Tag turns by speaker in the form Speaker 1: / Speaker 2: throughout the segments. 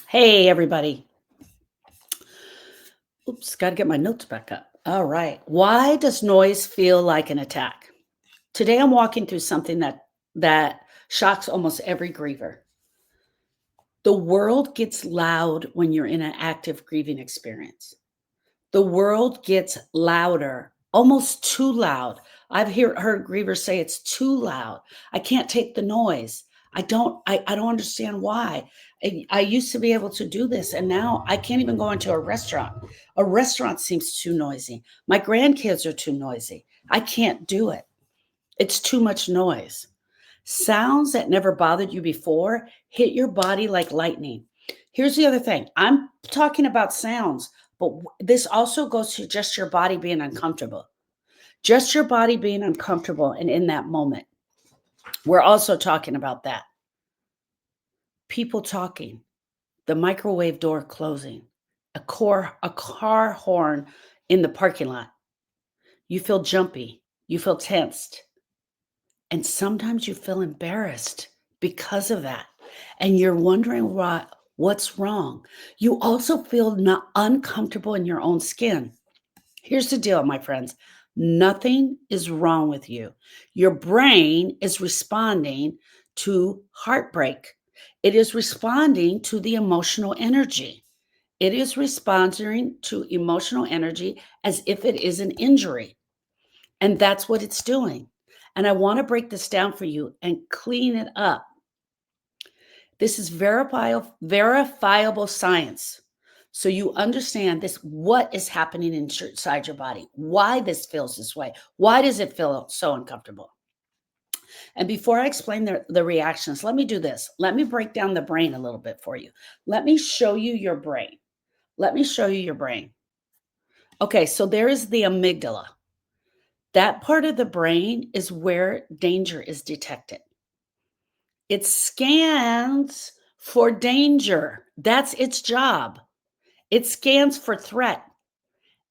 Speaker 1: Hey, everybody. Oops, got to get my notes back up. All right. Why does noise feel like an attack? Today I'm walking through something that shocks almost every griever. The world gets loud when you're in an active grieving experience. The world gets louder, almost too loud. I've heard grievers say it's too loud. I can't take the noise. I don't understand why. I used to be able to do this and now I can't even go into a restaurant. A restaurant seems too noisy. My grandkids are too noisy. I can't do it. It's too much noise. Sounds that never bothered you before hit your body like lightning. Here's the other thing. I'm talking about sounds, but this also goes to just your body being uncomfortable. Just your body being uncomfortable and in that moment. We're also talking about that. People talking, the microwave door closing, a car horn in the parking lot. You feel jumpy, you feel tensed, and sometimes you feel embarrassed because of that. And you're wondering what's wrong. You also feel not uncomfortable in your own skin. Here's the deal, my friends. Nothing is wrong with you. Your brain is responding to heartbreak. It is responding to the emotional energy. It is responding to emotional energy as if it is an injury. And that's what it's doing. And I want to break this down for you and clean it up. This is verifiable science. So you understand this, what is happening inside your body, why this feels this way. Why does it feel so uncomfortable? And before I explain the reactions, let me do this. Let me break down the brain a little bit for you. Let me show you your brain. Let me show you your brain. Okay, so there is the amygdala. That part of the brain is where danger is detected. It scans for danger. That's its job. It scans for threat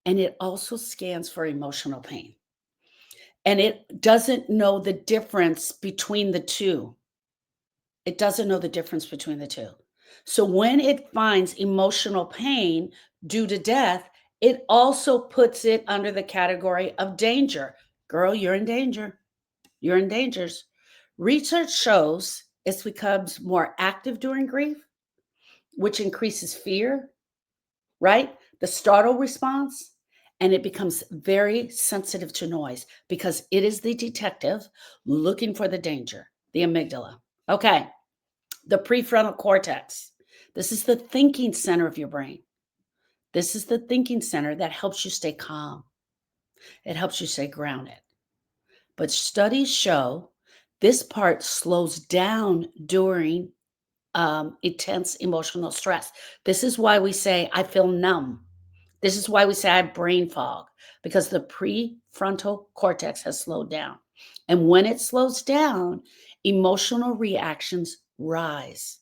Speaker 1: and it also scans for emotional pain. And it doesn't know the difference between the two. It doesn't know the difference between the two. So when it finds emotional pain due to death, it also puts it under the category of danger. Girl, you're in danger. You're in dangers. Research shows it becomes more active during grief, which increases fear, right? The startle response, and it becomes very sensitive to noise because it is the detective looking for the danger, the amygdala. Okay, the prefrontal cortex. This is the thinking center of your brain. This is the thinking center that helps you stay calm. It helps you stay grounded. But studies show this part slows down during intense emotional stress. This is why we say, I feel numb. This is why we say I have brain fog, because the prefrontal cortex has slowed down. And when it slows down, emotional reactions rise.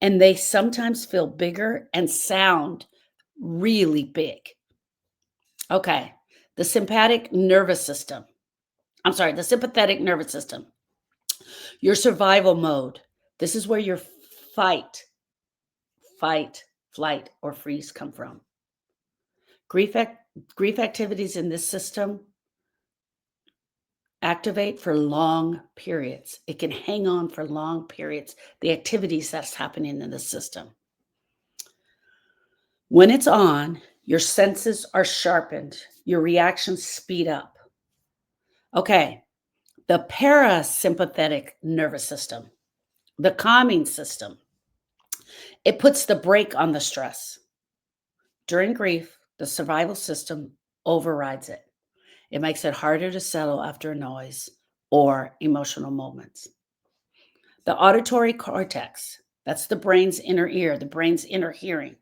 Speaker 1: And they sometimes feel bigger and sound really big. Okay. The sympathetic nervous system, your survival mode. This is where your fight, fight, flight, or freeze come from. Grief, grief activities in this system activate for long periods. It can hang on for long periods, the activities that's happening in the system. When it's on, your senses are sharpened, your reactions speed up. Okay, the parasympathetic nervous system, the calming system, it puts the brake on the stress. During grief, the survival system overrides it. It makes it harder to settle after a noise or emotional moments. The auditory cortex, that's the brain's inner ear, the brain's inner hearing.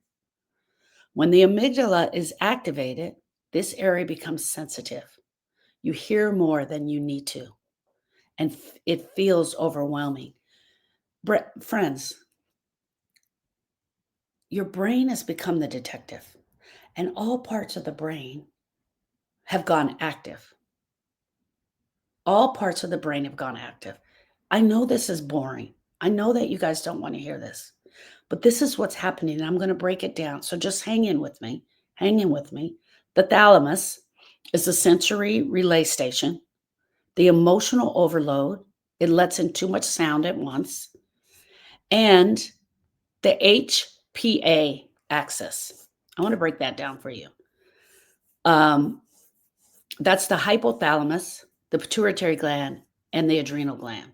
Speaker 1: When the amygdala is activated, this area becomes sensitive. You hear more than you need to, and it feels overwhelming. Friends, your brain has become the detective, and all parts of the brain have gone active. All parts of the brain have gone active. I know this is boring. I know that you guys don't want to hear this, But this is what's happening, and I'm going to break it down. So just hang in with me. Hang in with me. The thalamus is the sensory relay station, the emotional overload. It lets in too much sound at once. And the HPA axis. I want to break that down for you. That's the hypothalamus, the pituitary gland, and the adrenal gland.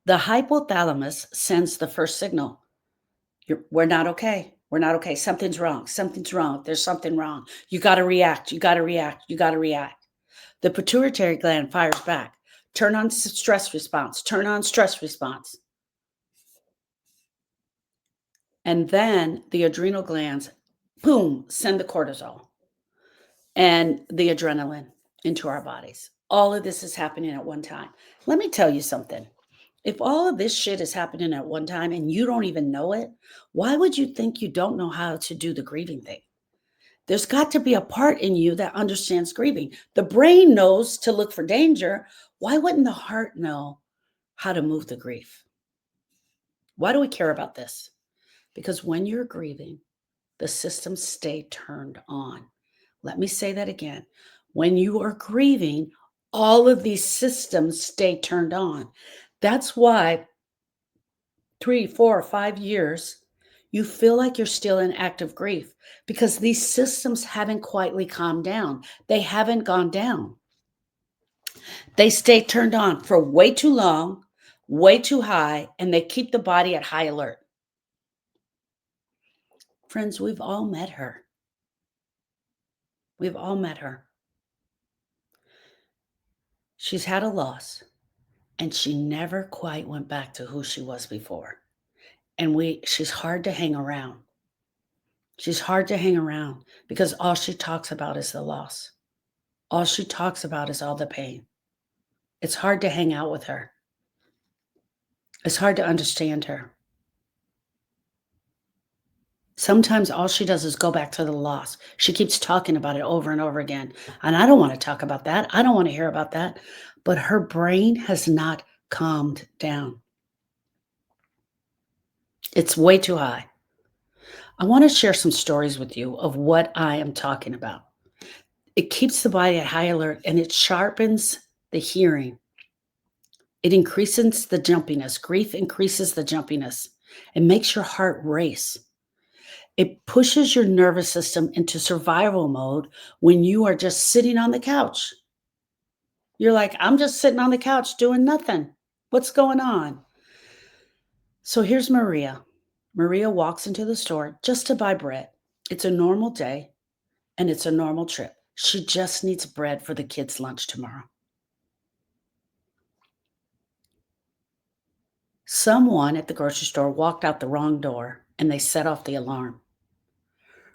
Speaker 1: The hypothalamus sends the first signal. We're not okay. We're not okay. Something's wrong. Something's wrong. There's something wrong. You got to react. You got to react. You got to react. The pituitary gland fires back. Turn on stress response. Turn on stress response. And then the adrenal glands, boom, send the cortisol and the adrenaline into our bodies. All of this is happening at one time. Let me tell you something. If all of this shit is happening at one time and you don't even know it, why would you think you don't know how to do the grieving thing? There's got to be a part in you that understands grieving. The brain knows to look for danger. Why wouldn't the heart know how to move the grief? Why do we care about this? Because when you're grieving, the systems stay turned on. Let me say that again. When you are grieving, all of these systems stay turned on. That's why 3, 4, 5 years, you feel like you're still in active grief because these systems haven't quietly calmed down. They haven't gone down. They stay turned on for way too long, way too high, and they keep the body at high alert. Friends, we've all met her. We've all met her. She's had a loss, and she never quite went back to who she was before. And she's hard to hang around. She's hard to hang around because all she talks about is the loss. All she talks about is all the pain. It's hard to hang out with her. It's hard to understand her. Sometimes all she does is go back to the loss. She keeps talking about it over and over again. And I don't want to talk about that. I don't want to hear about that. But her brain has not calmed down. It's way too high. I want to share some stories with you of what I am talking about. It keeps the body at high alert and it sharpens the hearing. It increases the jumpiness. Grief increases the jumpiness. It makes your heart race. It pushes your nervous system into survival mode when you are just sitting on the couch. You're like, I'm just sitting on the couch doing nothing. What's going on? So here's Maria. Maria walks into the store just to buy bread. It's a normal day and it's a normal trip. She just needs bread for the kids' lunch tomorrow. Someone at the grocery store walked out the wrong door and they set off the alarm.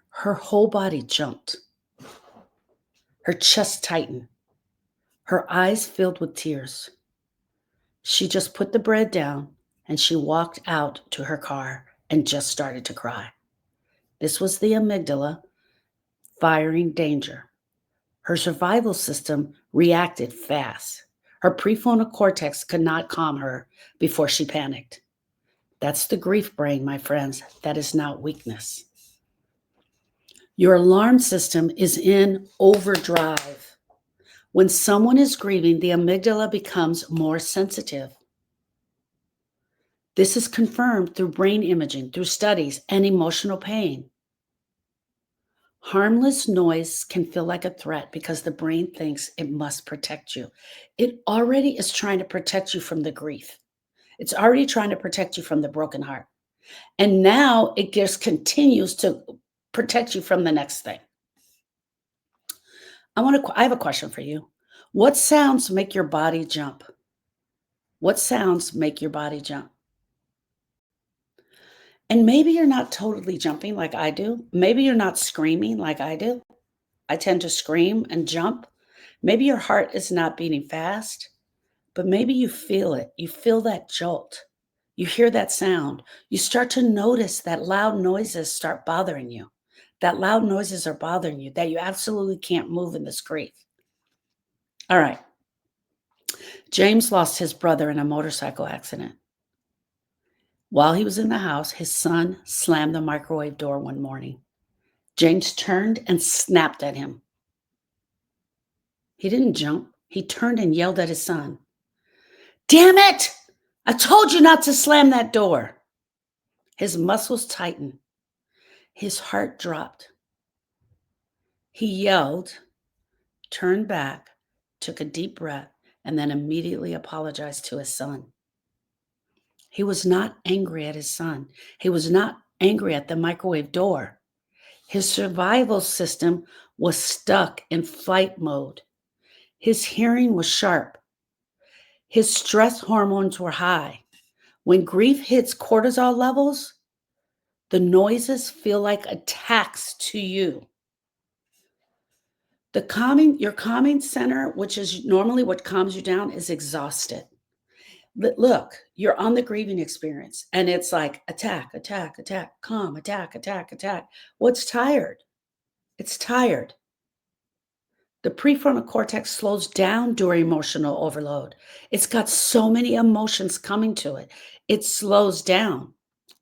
Speaker 1: Her whole body jumped. Her chest tightened. Her eyes filled with tears. She just put the bread down and she walked out to her car and just started to cry. This was the amygdala firing danger. Her survival system reacted fast. Her prefrontal cortex could not calm her before she panicked. That's the grief brain, my friends. That is not weakness. Your alarm system is in overdrive. When someone is grieving, the amygdala becomes more sensitive. This is confirmed through brain imaging, through studies, and emotional pain. Harmless noise can feel like a threat because the brain thinks it must protect you. It already is trying to protect you from the grief. It's already trying to protect you from the broken heart. And now it just continues to protect you from the next thing. I have a question for you. What sounds make your body jump? What sounds make your body jump? And maybe you're not totally jumping like I do. Maybe you're not screaming like I do. I tend to scream and jump. Maybe your heart is not beating fast, but maybe you feel it. You feel that jolt. You hear that sound. You start to notice that loud noises start bothering you. That loud noises are bothering you, that you absolutely can't move in this grief. All right. James lost his brother in a motorcycle accident. While he was in the house, his son slammed the microwave door one morning. James turned and snapped at him. He didn't jump. He turned and yelled at his son. Damn it! I told you not to slam that door. His muscles tightened. His heart dropped. He yelled, turned back, took a deep breath, and then immediately apologized to his son. He was not angry at his son. He was not angry at the microwave door. His survival system was stuck in flight mode. His hearing was sharp. His stress hormones were high. When grief hits cortisol levels, the noises feel like attacks to you. Your calming center, which is normally what calms you down, is exhausted. But look, you're on the grieving experience and it's like attack, attack, attack, calm, attack, attack, attack. What's tired? It's tired. The prefrontal cortex slows down during emotional overload. It's got so many emotions coming to it. It slows down.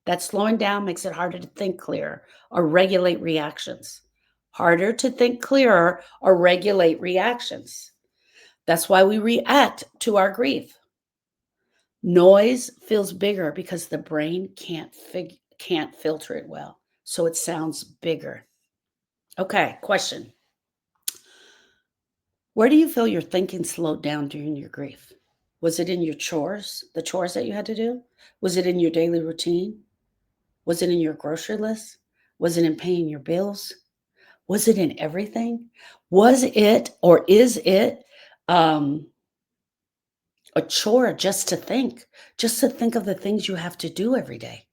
Speaker 1: That slowing down makes it harder to think clearer or regulate reactions. Harder to think clearer or regulate reactions. That's why we react to our grief. Noise feels bigger because the brain can't filter it well. So it sounds bigger. Okay, question. Where do you feel your thinking slowed down during your grief? Was it in your chores, the chores that you had to do? Was it in your daily routine? Was it in your grocery list? Was it in paying your bills? Was it in everything? Was it or is it a chore just to think of the things you have to do every day?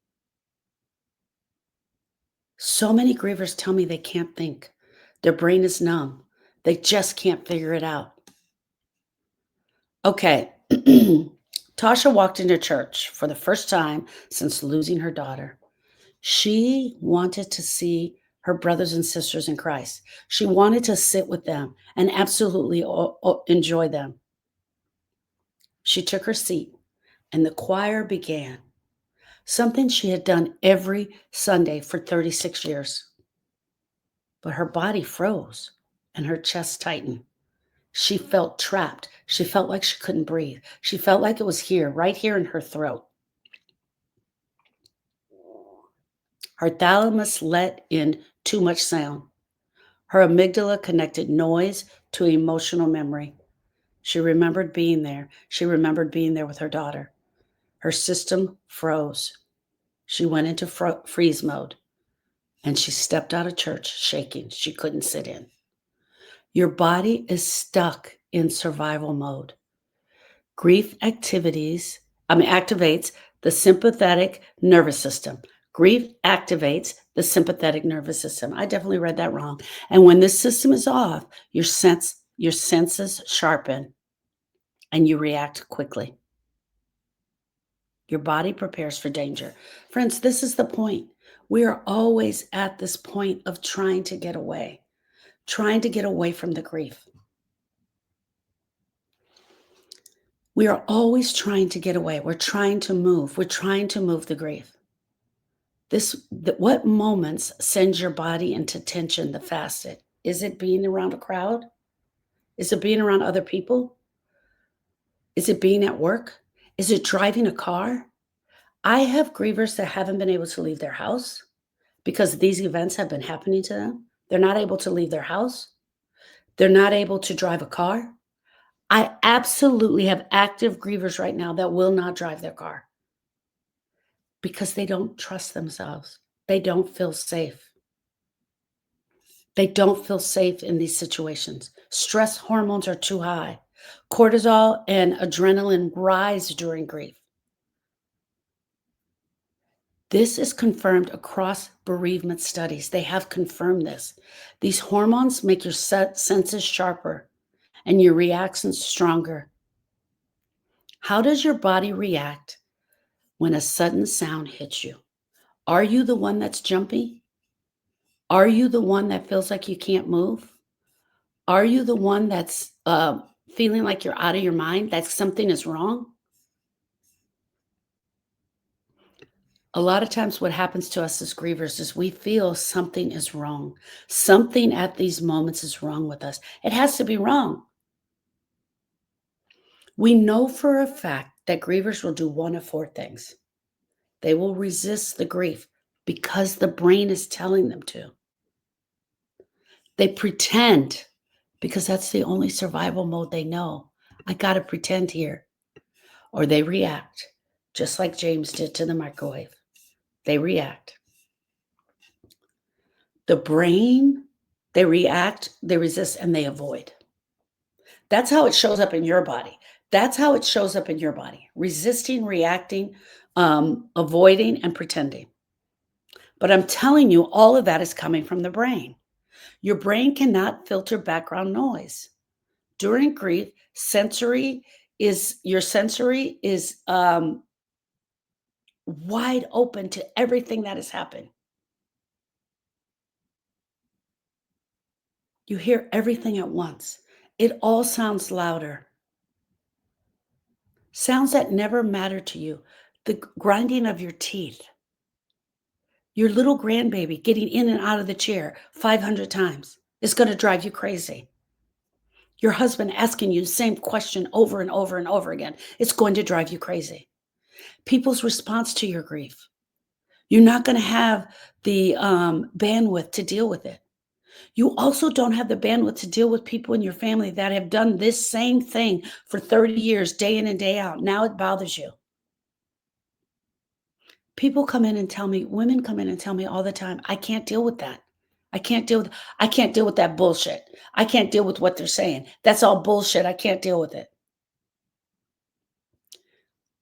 Speaker 1: So many grievers tell me they can't think. Their brain is numb. They just can't figure it out. Okay. Tasha walked into church for the first time since losing her daughter. She wanted to see her brothers and sisters in Christ. She wanted to sit with them and absolutely enjoy them. She took her seat and the choir began, something she had done every Sunday for 36 years. But her body froze and her chest tightened. She felt trapped. She felt like she couldn't breathe. She felt like it was here, right here in her throat. Her thalamus let in too much sound. Her amygdala connected noise to emotional memory. She remembered being there. She remembered being there with her daughter. Her system froze. She went into freeze mode and she stepped out of church shaking. She couldn't sit in. Your body is stuck in survival mode. Grief activates the sympathetic nervous system. Grief activates the sympathetic nervous system. I definitely read that wrong. And when this system is off, your senses sharpen and you react quickly. Your body prepares for danger. Friends, this is the point. We are always at this point of trying to get away from the grief. We are always trying to get away. We're trying to move. We're trying to move the grief. What moments send your body into tension the fastest? Is it being around a crowd? Is it being around other people? Is it being at work? Is it driving a car? I have grievers that haven't been able to leave their house because these events have been happening to them. They're not able to leave their house. They're not able to drive a car. I absolutely have active grievers right now that will not drive their car because they don't trust themselves. They don't feel safe. They don't feel safe in these situations. Stress hormones are too high. Cortisol and adrenaline rise during grief. This is confirmed across bereavement studies. They have confirmed this. These hormones make your senses sharper and your reactions stronger. How does your body react when a sudden sound hits you? Are you the one that's jumpy? Are you the one that feels like you can't move? Are you the one that's feeling like you're out of your mind, that something is wrong? A lot of times what happens to us as grievers is we feel something is wrong. Something at these moments is wrong with us. It has to be wrong. We know for a fact that grievers will do one of four things. They will resist the grief because the brain is telling them to. They pretend because that's the only survival mode they know. I got to pretend here. Or they react, just like James did to the microwave. They react. The brain, they react, they resist, and they avoid. That's how it shows up in your body. That's how it shows up in your body. Resisting, reacting, avoiding, and pretending. But I'm telling you, all of that is coming from the brain. Your brain cannot filter background noise. During grief, your sensory is wide open to everything that has happened. You hear everything at once. It all sounds louder. Sounds that never matter to you. The grinding of your teeth. Your little grandbaby getting in and out of the chair 500 times is going to drive you crazy. Your husband asking you the same question over and over and over again. It's going to drive you crazy. People's response to your grief. You're not going to have the bandwidth to deal with it. You also don't have the bandwidth to deal with people in your family that have done this same thing for 30 years, day in and day out. Now it bothers you. Women come in and tell me all the time, I can't deal with that. I can't deal with that bullshit. I can't deal with what they're saying. That's all bullshit. I can't deal with it.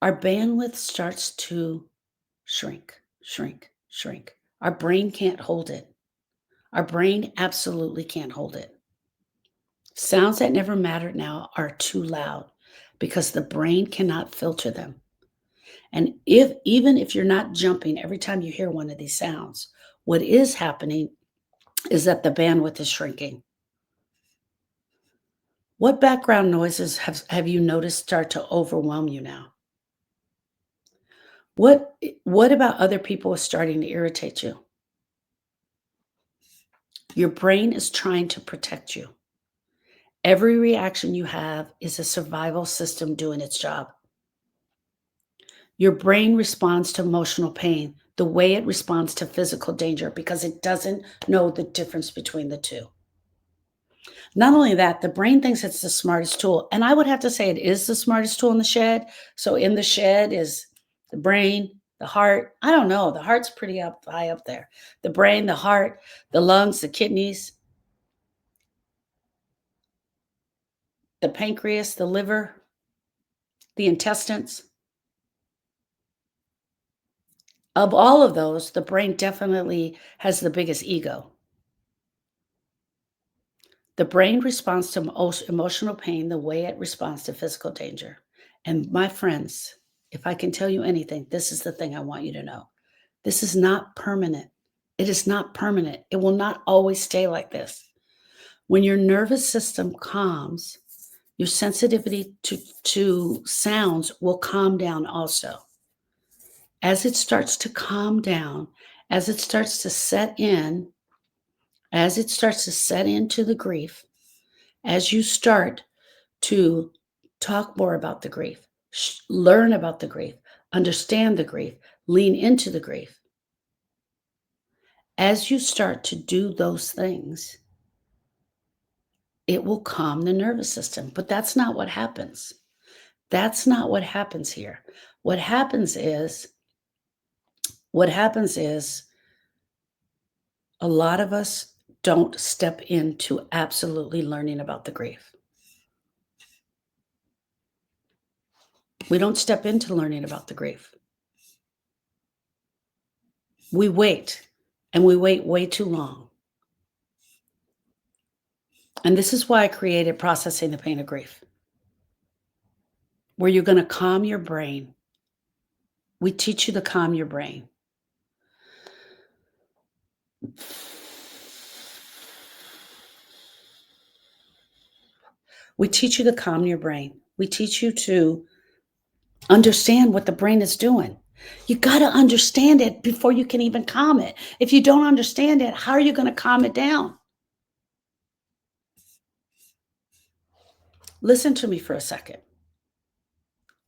Speaker 1: Our bandwidth starts to shrink, shrink, shrink. Our brain can't hold it. Our brain absolutely can't hold it. Sounds that never mattered now are too loud because the brain cannot filter them. And even if you're not jumping every time you hear one of these sounds, what is happening is that the bandwidth is shrinking. What background noises have you noticed start to overwhelm you now? What about other people is starting to irritate you? Your brain is trying to protect you. Every reaction you have is a survival system doing its job. Your brain responds to emotional pain the way it responds to physical danger because it doesn't know the difference between the two. Not only that, the brain thinks it's the smartest tool. And I would have to say it is the smartest tool in the shed. So in the shed is the brain, the heart. I don't know. The heart's pretty high up there. The brain, the heart, the lungs, the kidneys, the pancreas, the liver, the intestines. Of all of those, the brain definitely has the biggest ego. The brain responds to emotional pain the way it responds to physical danger. And my friends, if I can tell you anything, this is the thing I want you to know. This is not permanent. It is not permanent. It will not always stay like this. When your nervous system calms, your sensitivity to sounds will calm down also. As it starts to calm down, as it starts to set in, as it starts to set into the grief, as you start to talk more about the grief, learn about the grief, understand the grief, lean into the grief. As you start to do those things, it will calm the nervous system. But that's not what happens. That's not what happens here. What happens is a lot of us don't step into absolutely learning about the grief. We don't step into learning about the grief. We wait, and we wait way too long. And this is why I created Processing the Pain of Grief, where you're going to calm your brain. We teach you to calm your brain. We teach you to calm your brain. We teach you to understand what the brain is doing. You got to understand it before you can even calm it. If you don't understand it, how are you going to calm it down? Listen to me for a second.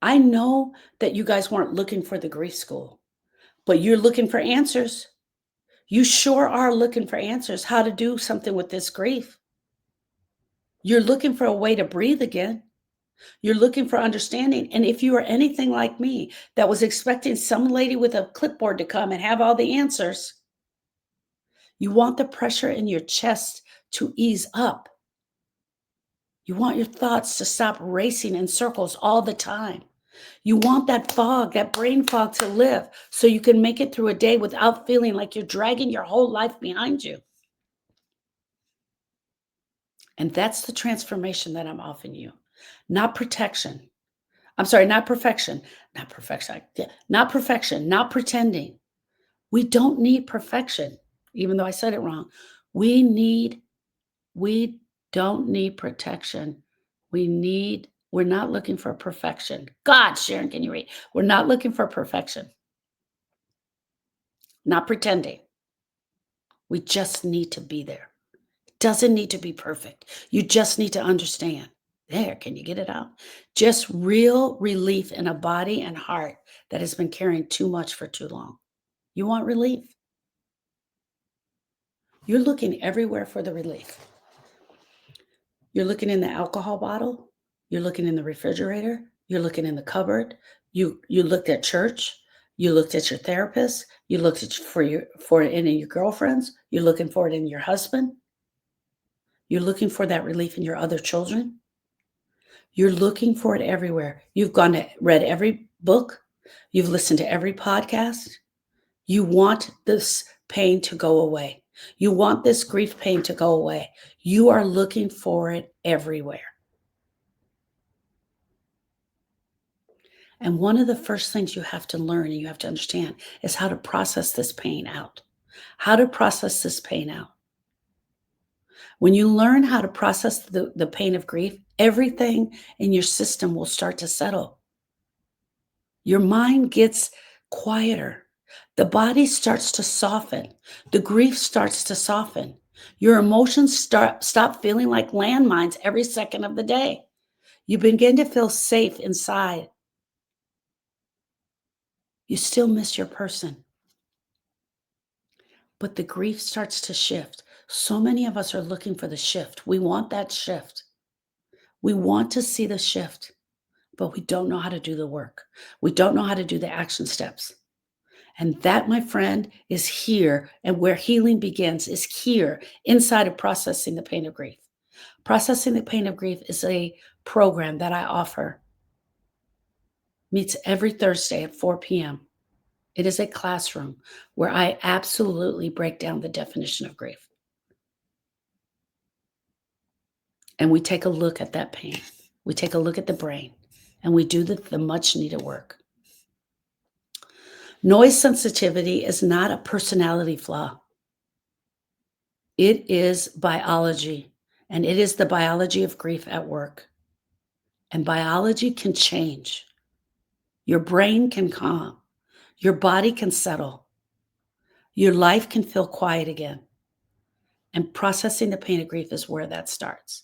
Speaker 1: I know that you guys weren't looking for the grief school, but you're looking for answers. You sure are looking for answers how to do something with this grief. You're looking for a way to breathe again. You're looking for understanding. And if you are anything like me that was expecting some lady with a clipboard to come and have all the answers, you want the pressure in your chest to ease up. You want your thoughts to stop racing in circles all the time. You want that fog, that brain fog to lift so you can make it through a day without feeling like you're dragging your whole life behind you. And that's the transformation that I'm offering you. Not protection. I'm sorry, not perfection. Not perfection. Not perfection, not pretending. We don't need perfection, even though I said it wrong. We don't need protection. We're not looking for perfection. God, Sharon, can you read? We're not looking for perfection. Not pretending. We just need to be there. It doesn't need to be perfect. You just need to understand. There, can you get it out? Just real relief in a body and heart that has been carrying too much for too long. You want relief? You're looking everywhere for the relief. You're looking in the alcohol bottle. You're looking in the refrigerator. You're looking in the cupboard. You looked at church. You looked at your therapist. You looked at for it in your girlfriends. You're looking for it in your husband. You're looking for that relief in your other children. You're looking for it everywhere. You've read every book. You've listened to every podcast. You want this pain to go away. You want this grief pain to go away. You are looking for it everywhere. And one of the first things you have to learn and you have to understand is how to process this pain out. How to process this pain out. When you learn how to process the pain of grief, everything in your system will start to settle. Your mind gets quieter. The body starts to soften. The grief starts to soften. Your emotions stop feeling like landmines every second of the day. You begin to feel safe inside. You still miss your person, but the grief starts to shift. So many of us are looking for the shift. We want that shift. We want to see the shift, but we don't know how to do the work. We don't know how to do the action steps. And that, my friend, is here. And where healing begins is here inside of processing the pain of grief. Processing the pain of grief is a program that I offer. Meets every Thursday at 4 p.m. It is a classroom where I absolutely break down the definition of grief. And we take a look at that pain. We take a look at the brain and we do the much needed work. Noise sensitivity is not a personality flaw. It is biology, and it is the biology of grief at work. And biology can change. Your brain can calm. Your body can settle. Your life can feel quiet again. And processing the pain of grief is where that starts.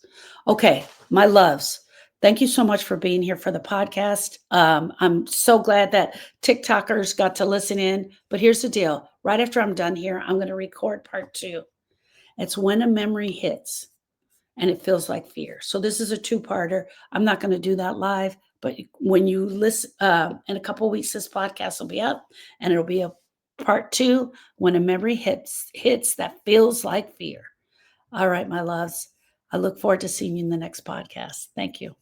Speaker 1: Okay, my loves, thank you so much for being here for the podcast. I'm so glad that TikTokers got to listen in. But here's the deal. Right after I'm done here, I'm going to record part 2. It's when a memory hits and it feels like fear. So this is a 2-parter. I'm not going to do that live, but when you listen, in a couple of weeks, this podcast will be up and it'll be a part 2 when a memory hits that feels like fear. All right, my loves. I look forward to seeing you in the next podcast. Thank you.